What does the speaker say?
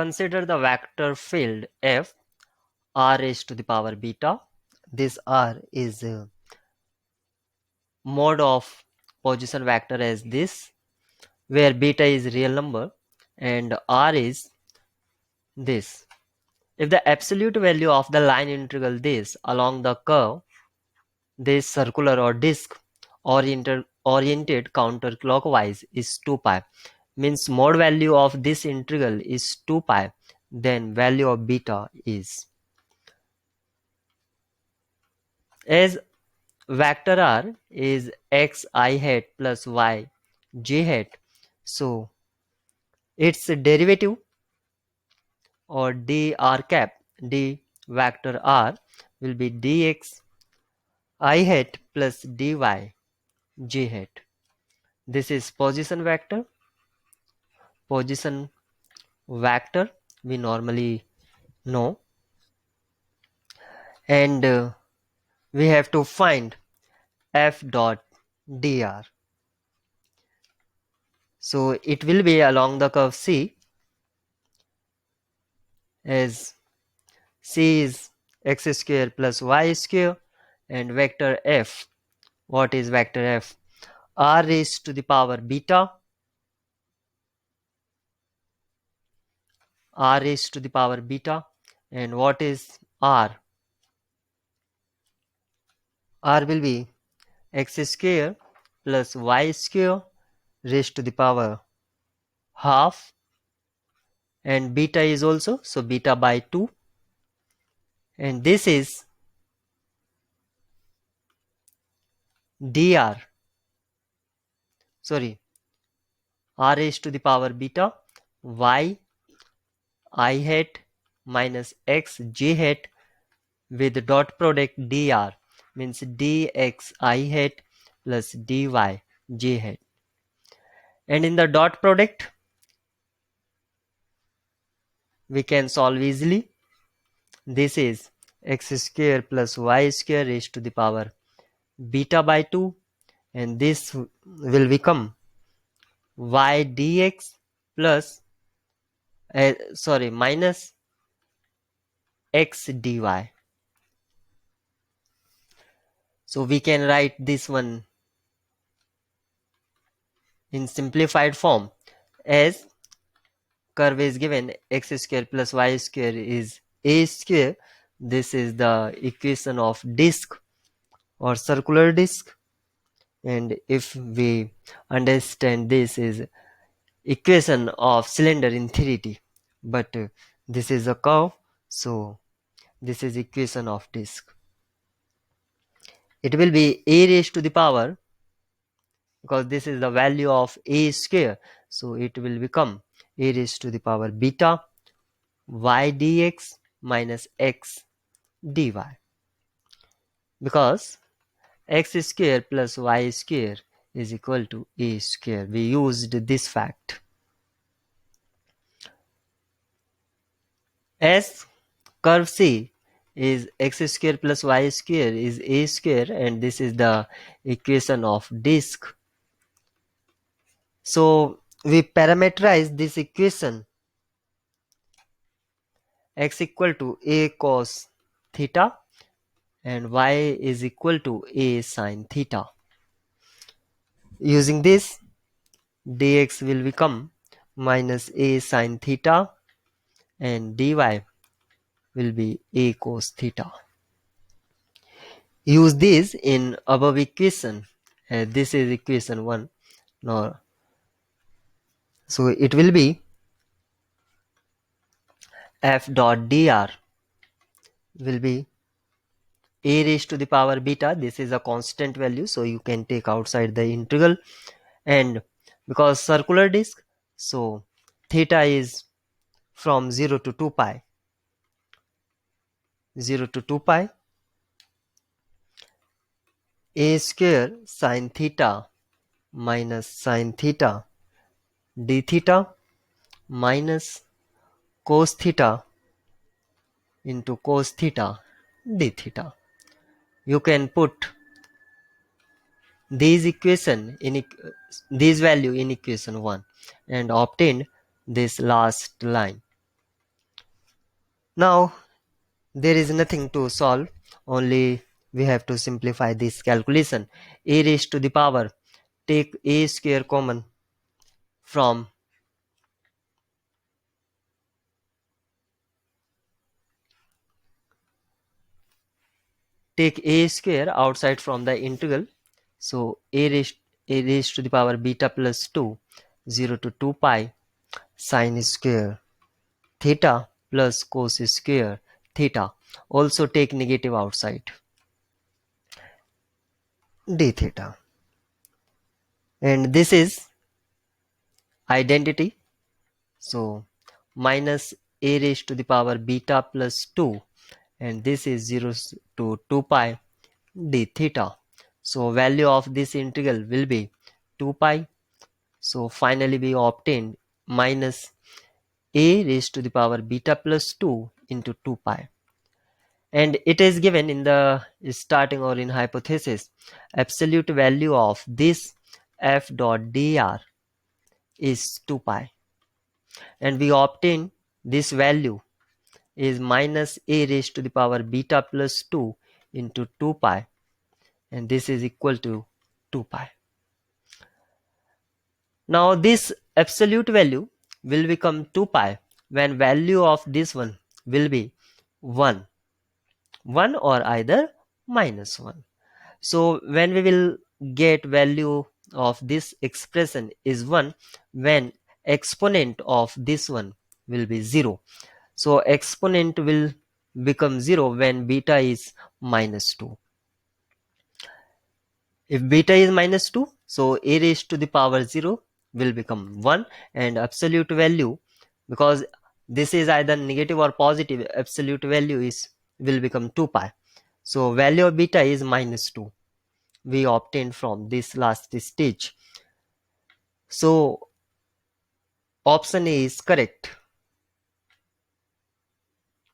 consider the vector field f r raised to the power beta. This r is mode of position vector as this, where beta is real number and r is this. If the absolute value of the line integral this along the curve, this circular or disk oriented counterclockwise is 2 pi, means mode value of this integral is 2 pi, then value of beta is, as vector r is x I hat plus y j hat, so its derivative or dr cap d vector r will be dx I hat plus dy j hat. This is position vector we normally know, and we have to find f dot dr. So it will be along the curve C, as C is x square plus y square, and vector f, what is vector f? R raised to the power beta, r raised to the power beta, and what is r? R will be x square plus y square raised to the power half, and beta is also, so beta by 2, and this is dr, sorry, r raised to the power beta y I hat minus x j hat with dot product dr, means dx I hat plus dy j hat, and in the dot product we can solve easily. This is x square plus y square raised to the power beta by 2, and this will become y dx plus minus x dy. So we can write this one in simplified form, as curve is given x square plus y square is a square. This is the equation of disk or circular disk, and if we understand, this is equation of cylinder in 3D, but this is a curve, so this is equation of disk. It will be a raised to the power, because this is the value of a square, so it will become a raised to the power beta y dx minus x dy, because x square plus y square is equal to a square. We used this fact. As curve C is x square plus y square is a square, and this is the equation of disk, so we parameterize this equation, x equal to a cos theta and y is equal to a sin theta. Using this, dx will become minus a sin theta and dy will be a cos theta. Use this in above equation. This is equation 1. Now, so it will be f dot dr will be a raised to the power beta. This is a constant value, so you can take outside the integral, and because circular disk, so theta is from 0 to 2 pi, 0 to 2 pi, a square sin theta minus sin theta d theta minus cos theta into cos theta d theta. You can put these value in equation 1 and obtain this last line. Now there is nothing to solve, only we have to simplify this calculation. A raised to the power, take a square common from, take a square outside from the integral. So a raised to the power beta plus 2, 0 to 2 pi sine square theta plus cos square theta. Also take negative outside, d theta. And this is identity. So minus a raised to the power beta plus 2, and this is 0 to 2 pi d theta. So value of this integral will be 2 pi. So finally we obtained minus a raised to the power beta plus 2 into 2 pi. And it is given in the starting or in hypothesis, absolute value of this f dot dr is 2 pi, and we obtain this value is minus a raised to the power beta plus 2 into 2 pi, and this is equal to 2 pi. Now this absolute value will become 2 pi when value of this one will be 1, 1 or either minus 1. So when we will get value of this expression is 1 when exponent of this one will be 0. So exponent will become 0 when beta is minus 2. If beta is minus 2, so a raised to the power 0 will become 1, and absolute value, because this is either negative or positive, absolute value is will become 2 pi. So value of beta is minus 2 we obtained from this last stage. So option A is correct.